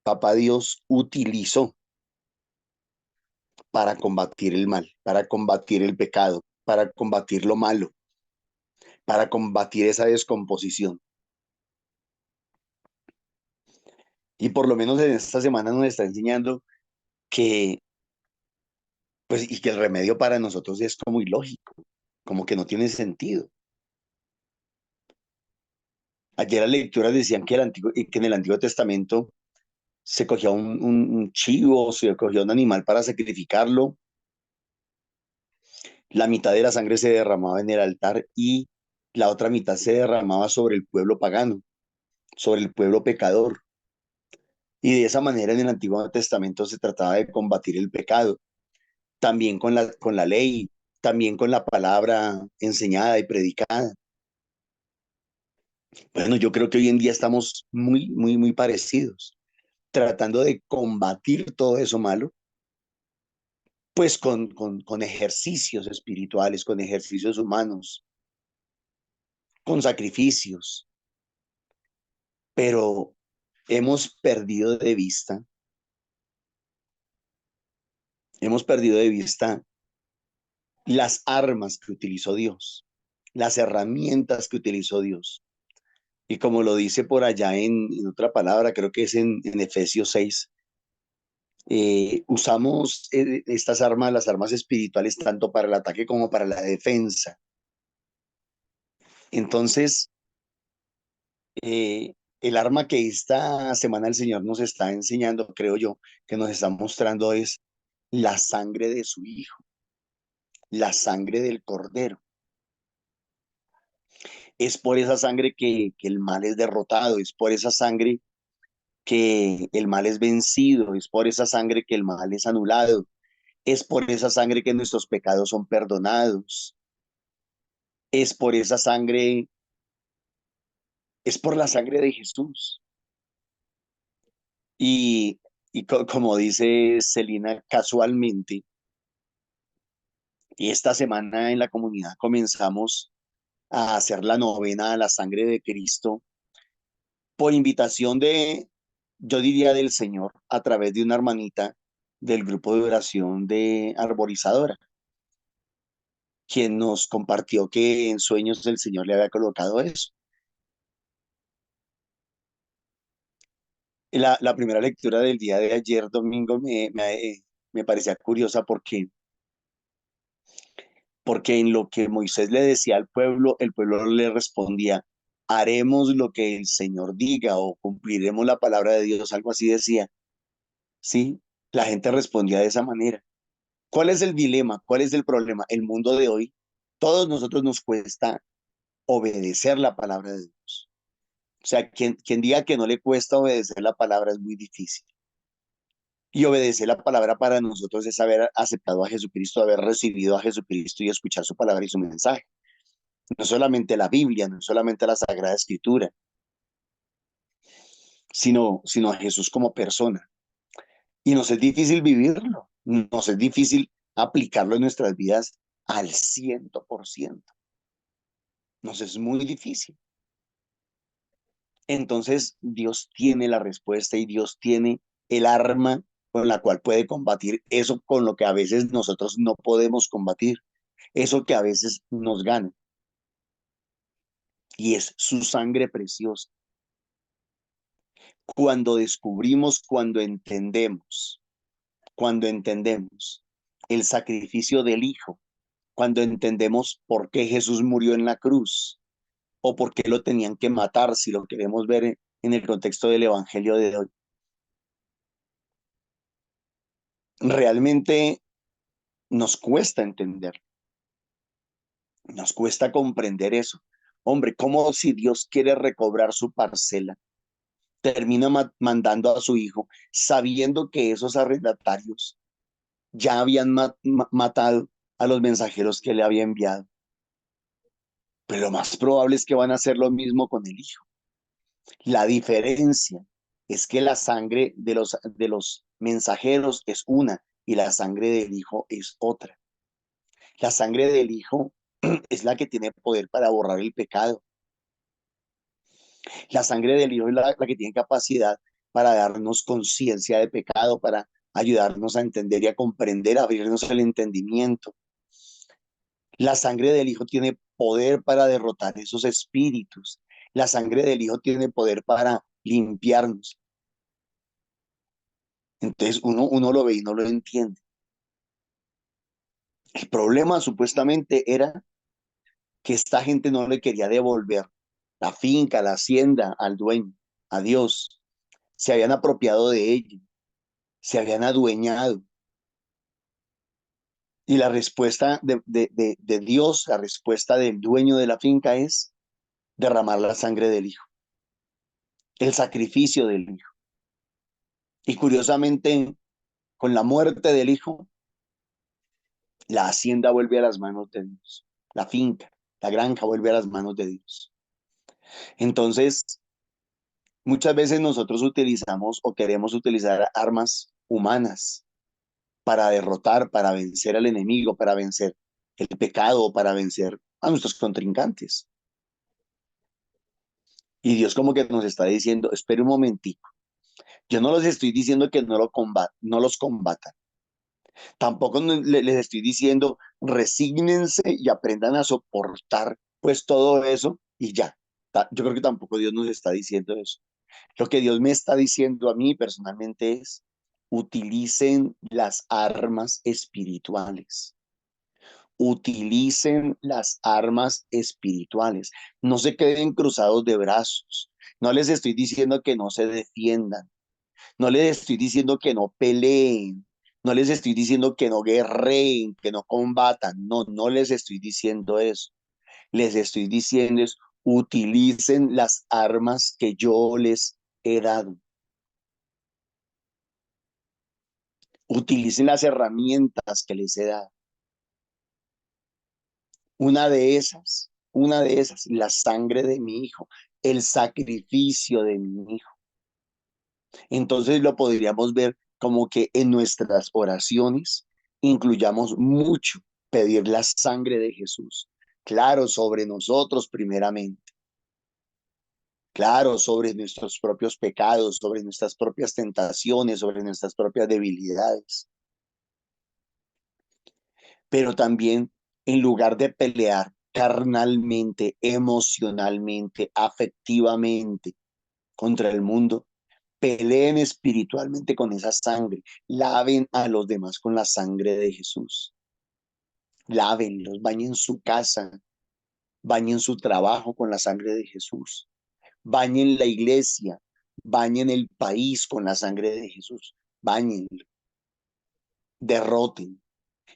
Papá Dios utilizó para combatir el mal, para combatir el pecado, para combatir lo malo, para combatir esa descomposición. Y por lo menos en esta semana nos está enseñando que, pues, y que el remedio para nosotros es como ilógico, como que no tiene sentido. Ayer las lecturas decían que, que en el Antiguo Testamento se cogía un chivo, se cogía un animal para sacrificarlo, la mitad de la sangre se derramaba en el altar y la otra mitad se derramaba sobre el pueblo pagano, sobre el pueblo pecador. Y de esa manera en el Antiguo Testamento se trataba de combatir el pecado, también con la ley, también con la palabra enseñada y predicada. Bueno, yo creo que hoy en día estamos muy parecidos, tratando de combatir todo eso malo, pues con ejercicios espirituales, con ejercicios humanos, con sacrificios, pero hemos perdido de vista las armas que utilizó Dios, las herramientas que utilizó Dios Y como lo dice por allá en otra palabra, creo que es en Efesios 6, usamos estas armas, las armas espirituales, tanto para el ataque como para la defensa. Entonces, el arma que esta semana el Señor nos está enseñando, creo yo, que nos está mostrando es la sangre de su Hijo, la sangre del Cordero. Es por esa sangre que el mal es derrotado, es por esa sangre que el mal es vencido, es por esa sangre que el mal es anulado, es por esa sangre que nuestros pecados son perdonados, es por esa sangre, es por la sangre de Jesús. Y, como dice Celina, casualmente, y esta semana en la comunidad comenzamos a hacer la novena a la sangre de Cristo por invitación yo diría del Señor, a través de una hermanita del grupo de oración de Arborizadora, quien nos compartió que en sueños el Señor le había colocado eso. La primera lectura del día de ayer, domingo, me parecía curiosa porque en lo que Moisés le decía al pueblo, el pueblo le respondía, haremos lo que el Señor diga o cumpliremos la palabra de Dios, algo así decía. Sí, la gente respondía de esa manera. ¿Cuál es el dilema? ¿Cuál es el problema? El mundo de hoy, todos nosotros nos cuesta obedecer la palabra de Dios. O sea, quien diga que no le cuesta obedecer la palabra es muy difícil. Y obedecer la palabra para nosotros es haber aceptado a Jesucristo, haber recibido a Jesucristo y escuchar su palabra y su mensaje. No solamente la Biblia, no solamente la Sagrada Escritura, sino a Jesús como persona. Y nos es difícil vivirlo, nos es difícil aplicarlo en nuestras vidas al 100%. Nos es muy difícil. Entonces Dios tiene la respuesta y Dios tiene el arma con la cual puede combatir eso con lo que a veces nosotros no podemos combatir, eso que a veces nos gana. Y es su sangre preciosa. Cuando descubrimos, cuando entendemos el sacrificio del Hijo, cuando entendemos por qué Jesús murió en la cruz o por qué lo tenían que matar, si lo queremos ver en el contexto del Evangelio de hoy. Realmente nos cuesta entender, nos cuesta comprender eso. Hombre, ¿cómo si Dios quiere recobrar su parcela, termina mandando a su hijo, sabiendo que esos arrendatarios ya habían matado a los mensajeros que le había enviado? Pero lo más probable es que van a hacer lo mismo con el hijo. La diferencia es que la sangre de los mensajeros es una y la sangre del hijo es otra. La sangre del hijo es la que tiene poder para borrar el pecado. La sangre del Hijo es la que tiene capacidad para darnos conciencia de pecado, para ayudarnos a entender y a comprender, a abrirnos el entendimiento. La sangre del Hijo tiene poder para derrotar esos espíritus. La sangre del Hijo tiene poder para limpiarnos. Entonces uno lo ve y no lo entiende. El problema supuestamente era que esta gente no le quería devolver la finca, la hacienda al dueño, a Dios. Se habían apropiado de ella, se habían adueñado. Y la respuesta de Dios, la respuesta del dueño de la finca es derramar la sangre del Hijo, el sacrificio del Hijo. Y curiosamente, con la muerte del Hijo, la hacienda vuelve a las manos de Dios, la finca, la granja vuelve a las manos de Dios. Entonces, muchas veces nosotros utilizamos o queremos utilizar armas humanas para derrotar, para vencer al enemigo, para vencer el pecado, para vencer a nuestros contrincantes. Y Dios como que nos está diciendo, espere un momentico, yo no los estoy diciendo que no los combatan. Tampoco les estoy diciendo, resígnense y aprendan a soportar pues todo eso y ya. Yo creo que tampoco Dios nos está diciendo eso. Lo que Dios me está diciendo a mí personalmente es, utilicen las armas espirituales. Utilicen las armas espirituales. No se queden cruzados de brazos. No les estoy diciendo que no se defiendan. No les estoy diciendo que no peleen. No les estoy diciendo que no guerreen, que no combatan. No, no les estoy diciendo eso. Les estoy diciendo es, utilicen las armas que yo les he dado. Utilicen las herramientas que les he dado. Una de esas, la sangre de mi hijo, el sacrificio de mi hijo. Entonces lo podríamos ver como que en nuestras oraciones incluyamos mucho pedir la sangre de Jesús. Claro, sobre nosotros primeramente. Claro, sobre nuestros propios pecados, sobre nuestras propias tentaciones, sobre nuestras propias debilidades. Pero también en lugar de pelear carnalmente, emocionalmente, afectivamente contra el mundo, peleen espiritualmente con esa sangre, laven a los demás con la sangre de Jesús, lávenlos, bañen su casa, bañen su trabajo con la sangre de Jesús, bañen la iglesia, bañen el país con la sangre de Jesús, bañenlo, derroten.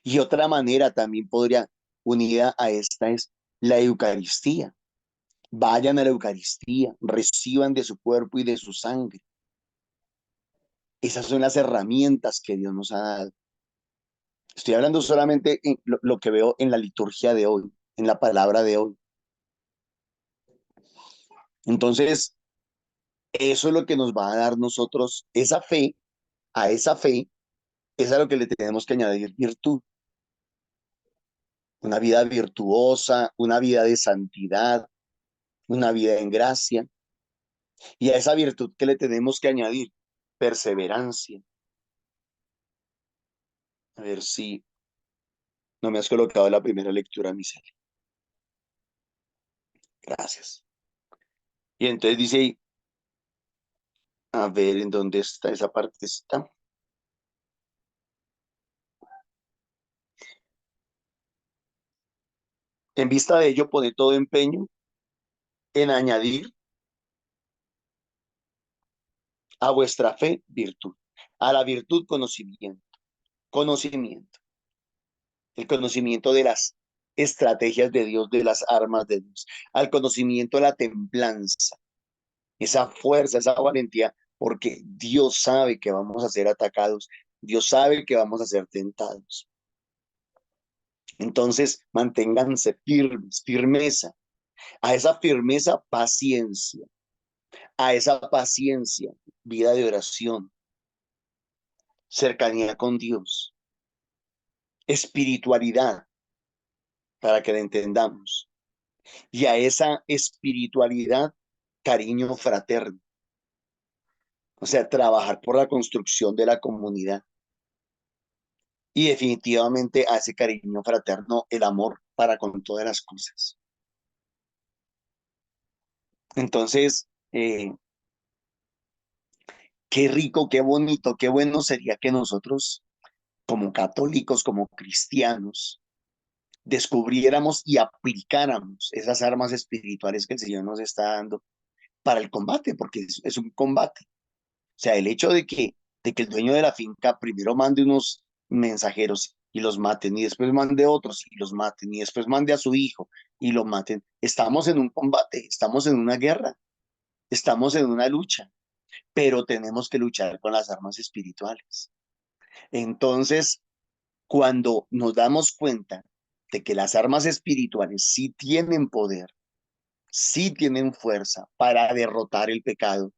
Y otra manera también podría, unida a esta, es la Eucaristía. Vayan a la Eucaristía, reciban de su cuerpo y de su sangre. Esas son las herramientas que Dios nos ha dado. Estoy hablando solamente en lo que veo en la liturgia de hoy, en la palabra de hoy. Entonces, eso es lo que nos va a dar nosotros esa fe. A esa fe es a lo que le tenemos que añadir virtud. Una vida virtuosa, una vida de santidad, una vida en gracia. Y a esa virtud que le tenemos que añadir perseverancia. A ver si no me has colocado la primera lectura, Michelle. Gracias. Y entonces dice, a ver en dónde está esa partecita. En vista de ello, pone todo empeño en añadir a vuestra fe virtud, a la virtud conocimiento, conocimiento, el conocimiento de las estrategias de Dios, de las armas de Dios, al conocimiento de la templanza, esa fuerza, esa valentía, porque Dios sabe que vamos a ser atacados, Dios sabe que vamos a ser tentados. Entonces, manténganse firmes, firmeza, a esa firmeza, paciencia, a esa paciencia, vida de oración, cercanía con Dios, espiritualidad, para que la entendamos, y a esa espiritualidad, cariño fraterno, o sea, trabajar por la construcción de la comunidad, y definitivamente a ese cariño fraterno, el amor para con todas las cosas. Entonces, qué rico, qué bonito, qué bueno sería que nosotros, como católicos, como cristianos, descubriéramos y aplicáramos esas armas espirituales que el Señor nos está dando para el combate, porque es un combate. O sea, el hecho de que el dueño de la finca primero mande unos mensajeros y los maten, y después mande otros y los maten, y después mande a su hijo y lo maten. Estamos en un combate, estamos en una guerra, estamos en una lucha, pero tenemos que luchar con las armas espirituales. Entonces, cuando nos damos cuenta de que las armas espirituales sí tienen poder, sí tienen fuerza para derrotar el pecado,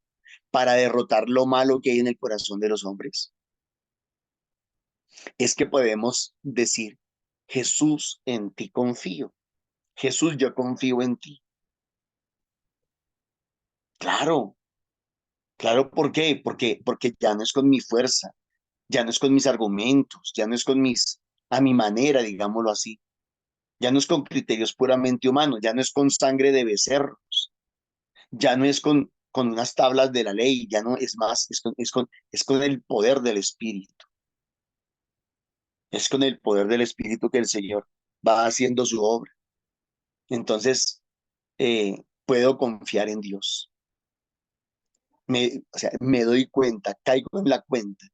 para derrotar lo malo que hay en el corazón de los hombres, es que podemos decir, Jesús, en ti confío. Jesús, yo confío en ti. Claro, claro, ¿por qué? Porque ya no es con mi fuerza, ya no es con mis argumentos, ya no es a mi manera, digámoslo así, ya no es con criterios puramente humanos, ya no es con sangre de becerros, Ya no es con unas tablas de la ley, ya no es más, es con el poder del Espíritu. Es con el poder del Espíritu que el Señor va haciendo su obra. Entonces, puedo confiar en Dios. O sea, me doy cuenta, caigo en la cuenta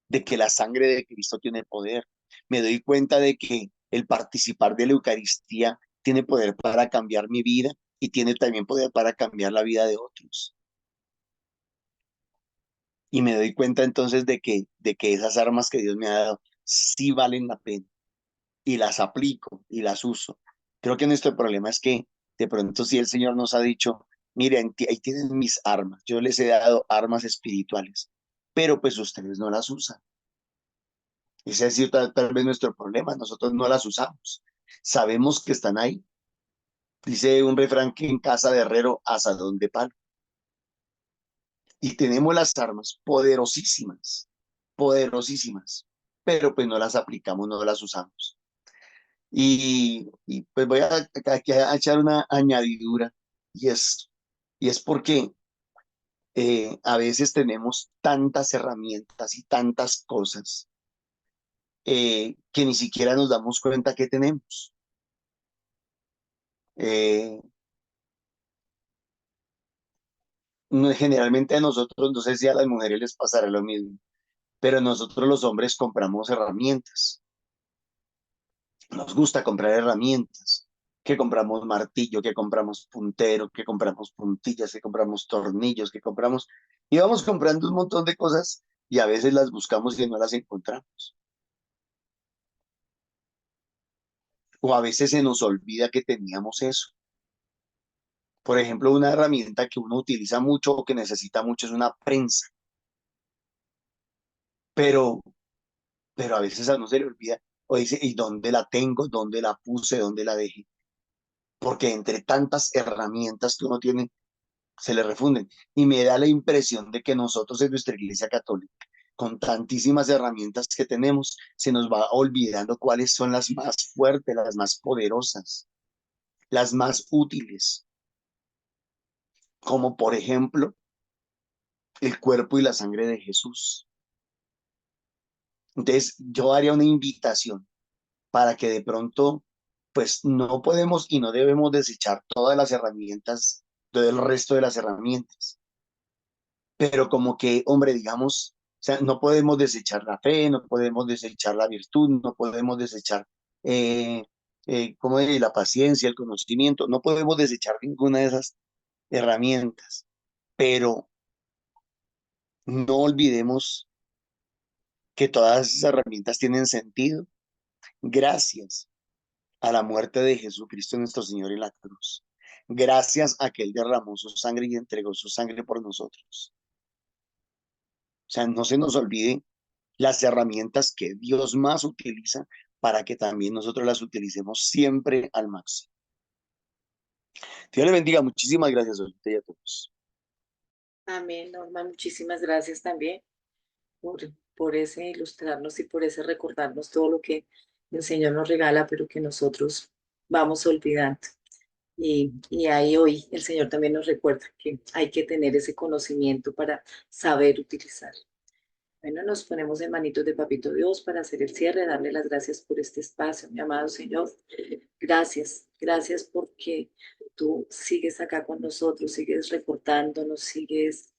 de que la sangre de Cristo tiene poder. Me doy cuenta de que el participar de la Eucaristía tiene poder para cambiar mi vida y tiene también poder para cambiar la vida de otros. Y me doy cuenta entonces de que esas armas que Dios me ha dado sí valen la pena y las aplico y las uso. Creo que nuestro problema es que de pronto si el Señor nos ha dicho, miren, ahí tienen mis armas, yo les he dado armas espirituales, pero pues ustedes no las usan. Ese ha sido tal vez nuestro problema, nosotros no las usamos. Sabemos que están ahí. Dice un refrán que en casa de herrero, asadón de palo. Y tenemos las armas poderosísimas, pero pues no las aplicamos, no las usamos. Y pues voy aquí a echar una añadidura, y es porque a veces tenemos tantas herramientas y tantas cosas que ni siquiera nos damos cuenta que tenemos. Eh, Generalmente a nosotros, no sé si a las mujeres les pasará lo mismo, pero nosotros los hombres compramos herramientas. Nos gusta comprar herramientas, que compramos martillo, que compramos puntero, que compramos puntillas, que compramos tornillos, que compramos... Y vamos comprando un montón de cosas y a veces las buscamos y no las encontramos. O a veces se nos olvida que teníamos eso. Por ejemplo, una herramienta que uno utiliza mucho o que necesita mucho es una prensa, pero, pero a veces a uno se le olvida o dice, ¿y dónde la tengo? ¿Dónde la puse? ¿Dónde la dejé? Porque entre tantas herramientas que uno tiene, se le refunden. Y me da la impresión de que nosotros en nuestra Iglesia Católica, con tantísimas herramientas que tenemos, se nos va olvidando cuáles son las más fuertes, las más poderosas, las más útiles, como por ejemplo el cuerpo y la sangre de Jesús. Entonces, yo haría una invitación para que de pronto, pues no podemos y no debemos desechar todas las herramientas, todo el resto de las herramientas, pero como que, hombre, digamos, o sea, no podemos desechar la fe, no podemos desechar la virtud, no podemos desechar, la paciencia, el conocimiento, no podemos desechar ninguna de esas herramientas, pero no olvidemos que todas esas herramientas tienen sentido gracias a la muerte de Jesucristo nuestro Señor en la cruz. Gracias a que Él derramó su sangre y entregó su sangre por nosotros. O sea, no se nos olvide las herramientas que Dios más utiliza para que también nosotros las utilicemos siempre al máximo. Dios le bendiga. Muchísimas gracias a a todos. Amén, Norma. Muchísimas gracias también por ese ilustrarnos y por ese recordarnos todo lo que el Señor nos regala, pero que nosotros vamos olvidando. Y ahí hoy el Señor también nos recuerda que hay que tener ese conocimiento para saber utilizar. Bueno, nos ponemos en manitos de Papito Dios para hacer el cierre, darle las gracias por este espacio, mi amado Señor. Gracias, gracias porque tú sigues acá con nosotros, sigues recortándonos, sigues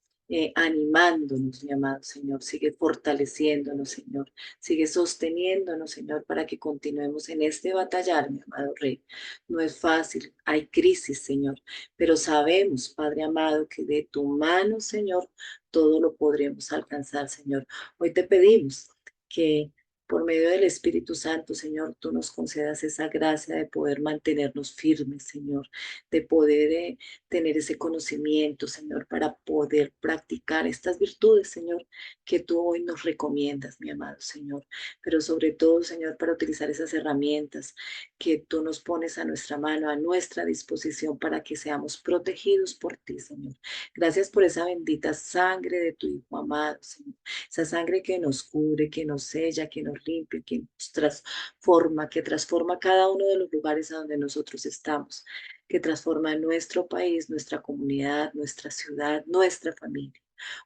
animándonos, mi amado Señor, sigue fortaleciéndonos, Señor, sigue sosteniéndonos, Señor, para que continuemos en este batallar, mi amado Rey. No es fácil, hay crisis, Señor, pero sabemos, Padre amado, que de tu mano, Señor, todo lo podremos alcanzar, Señor. Hoy te pedimos que por medio del Espíritu Santo, Señor, tú nos concedas esa gracia de poder mantenernos firmes, Señor, de poder tener ese conocimiento, Señor, para poder practicar estas virtudes, Señor, que tú hoy nos recomiendas, mi amado Señor. Pero sobre todo, Señor, para utilizar esas herramientas que tú nos pones a nuestra mano, a nuestra disposición, para que seamos protegidos por ti, Señor. Gracias por esa bendita sangre de tu Hijo amado, Señor. Esa sangre que nos cubre, que nos sella, que nos limpia, que nos transforma, que transforma cada uno de los lugares a donde nosotros estamos. que transforma nuestro país, nuestra comunidad, nuestra ciudad, nuestra familia.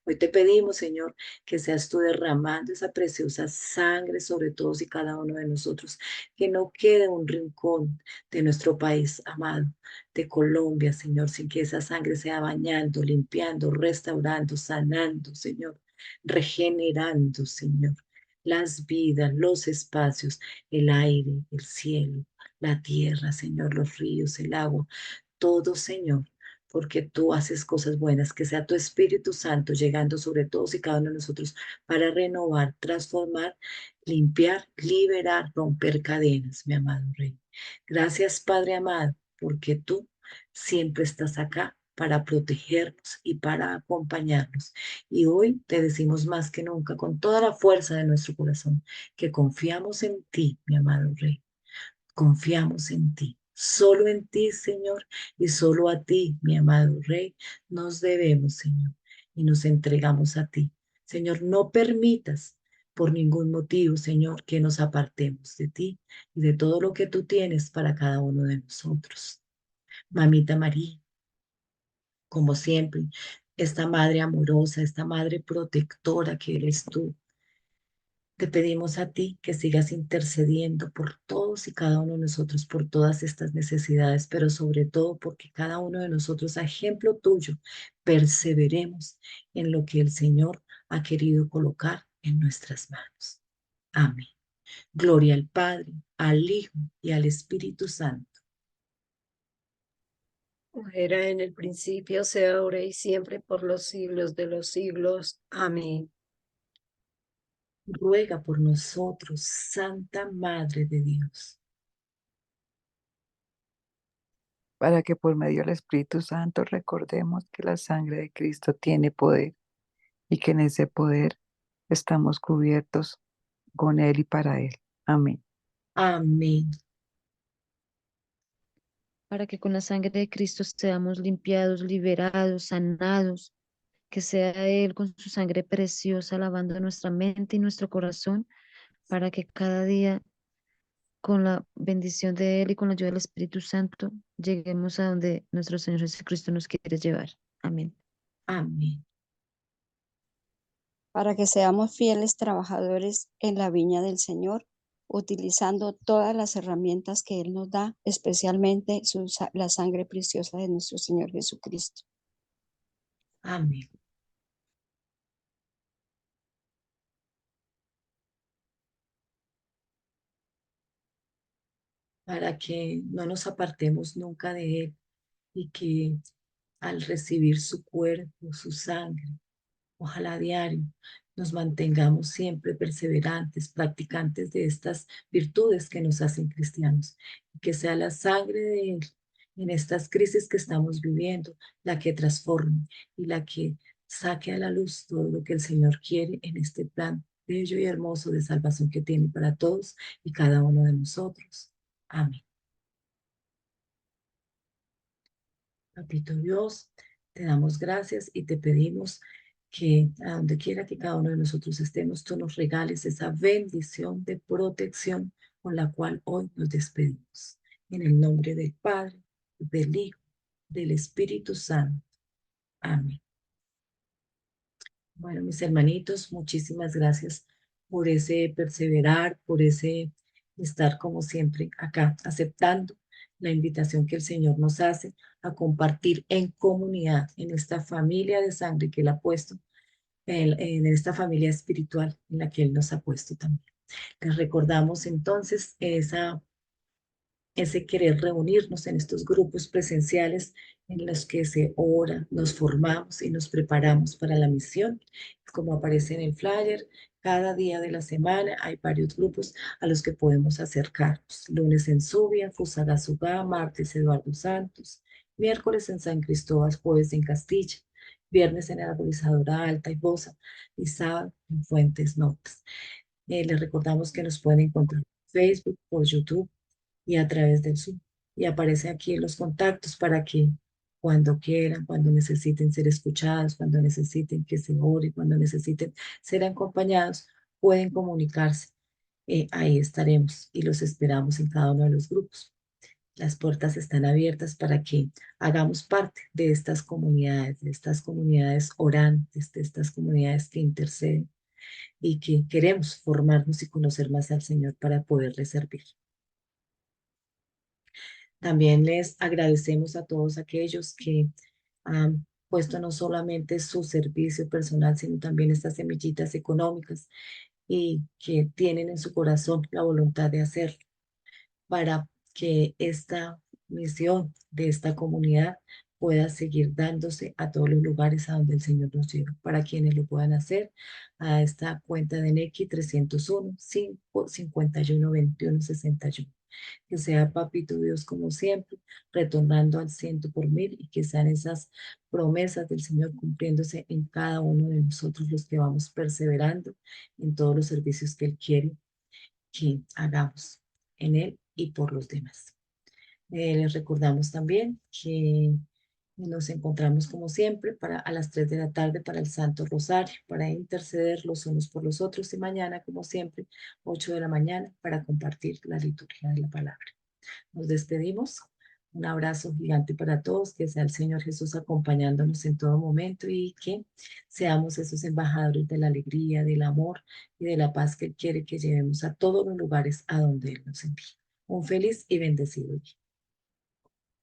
Hoy te pedimos, Señor, que seas tú derramando esa preciosa sangre sobre todos y cada uno de nosotros, que no quede un rincón de nuestro país amado, de Colombia, Señor, sin que esa sangre sea bañando, limpiando, restaurando, sanando, Señor, regenerando, Señor, las vidas, los espacios, el aire, el cielo, la tierra, Señor, los ríos, el agua, todo, Señor, porque tú haces cosas buenas, que sea tu Espíritu Santo llegando sobre todos y cada uno de nosotros para renovar, transformar, limpiar, liberar, romper cadenas, mi amado Rey. Gracias, Padre amado, porque tú siempre estás acá para protegernos y para acompañarnos. Y hoy te decimos más que nunca, con toda la fuerza de nuestro corazón, que confiamos en ti, mi amado Rey. Confiamos en ti. Solo en ti, Señor, y solo a ti, mi amado Rey, nos debemos, Señor, y nos entregamos a ti. Señor, no permitas por ningún motivo, Señor, que nos apartemos de ti y de todo lo que tú tienes para cada uno de nosotros. Mamita María, como siempre, esta madre amorosa, esta madre protectora que eres tú, te pedimos a ti que sigas intercediendo por todos y cada uno de nosotros, por todas estas necesidades, pero sobre todo porque cada uno de nosotros, a ejemplo tuyo, perseveremos en lo que el Señor ha querido colocar en nuestras manos. Amén. Gloria al Padre, al Hijo y al Espíritu Santo. Era en el principio, sea ahora y siempre, por los siglos de los siglos. Amén. Ruega por nosotros, Santa Madre de Dios, para que por medio del Espíritu Santo recordemos que la sangre de Cristo tiene poder y que en ese poder estamos cubiertos con Él y para Él. Amén. amén. Para que con la sangre de Cristo seamos limpiados, liberados, sanados, que sea Él con su sangre preciosa lavando nuestra mente y nuestro corazón, para que cada día con la bendición de Él y con la ayuda del Espíritu Santo lleguemos a donde nuestro Señor Jesucristo nos quiere llevar. Amén. Amén. Para que seamos fieles trabajadores en la viña del Señor, utilizando todas las herramientas que Él nos da, especialmente la sangre preciosa de nuestro Señor Jesucristo. Amén. Para que no nos apartemos nunca de Él y que al recibir su cuerpo, su sangre, ojalá a diario nos mantengamos siempre perseverantes, practicantes de estas virtudes que nos hacen cristianos. Y que sea la sangre de Él en estas crisis que estamos viviendo la que transforme y la que saque a la luz todo lo que el Señor quiere en este plan bello y hermoso de salvación que tiene para todos y cada uno de nosotros. Amén. Papito Dios, te damos gracias y te pedimos que a donde quiera que cada uno de nosotros estemos, tú nos regales esa bendición de protección con la cual hoy nos despedimos. En el nombre del Padre, del Hijo, del Espíritu Santo. Amén. Bueno, mis hermanitos, muchísimas gracias por ese perseverar, por ese estar como siempre acá, aceptando la invitación que el Señor nos hace a compartir en comunidad, en esta familia de sangre que Él ha puesto, en esta familia espiritual en la que Él nos ha puesto también. Les recordamos entonces ese querer reunirnos en estos grupos presenciales en los que se ora, nos formamos y nos preparamos para la misión. Como aparece en el flyer, cada día de la semana hay varios grupos a los que podemos acercarnos. Lunes en Subia, Fusagasugá, martes Eduardo Santos, miércoles en San Cristóbal, jueves en Castilla, viernes en Arbolizadora Alta y Bosa y sábado en Fuentes Notas. Les recordamos que nos pueden encontrar en Facebook, por YouTube y a través del Zoom. Y aparece aquí en los contactos para que cuando quieran, cuando necesiten ser escuchados, cuando necesiten que se ore, cuando necesiten ser acompañados, pueden comunicarse. Ahí estaremos y los esperamos en cada uno de los grupos. Las puertas están abiertas para que hagamos parte de estas comunidades orantes, de estas comunidades que interceden y que queremos formarnos y conocer más al Señor para poderle servir. También les agradecemos a todos aquellos que han puesto no solamente su servicio personal, sino también estas semillitas económicas y que tienen en su corazón la voluntad de hacerlo para que esta misión de esta comunidad pueda seguir dándose a todos los lugares a donde el Señor nos lleva. Para quienes lo puedan hacer, a esta cuenta de Nequi 301 551 21 61. Que sea Papito Dios como siempre, retornando al 100 por 1000 y que sean esas promesas del Señor cumpliéndose en cada uno de nosotros los que vamos perseverando en todos los servicios que Él quiere que hagamos en Él y por los demás. Les recordamos también que nos encontramos como siempre a las 3 de la tarde para el Santo Rosario, para interceder los unos por los otros y mañana, como siempre, 8 de la mañana para compartir la liturgia de la palabra. Nos despedimos. Un abrazo gigante para todos, que sea el Señor Jesús acompañándonos en todo momento y que seamos esos embajadores de la alegría, del amor y de la paz que Él quiere que llevemos a todos los lugares a donde Él nos envía. Un feliz y bendecido día.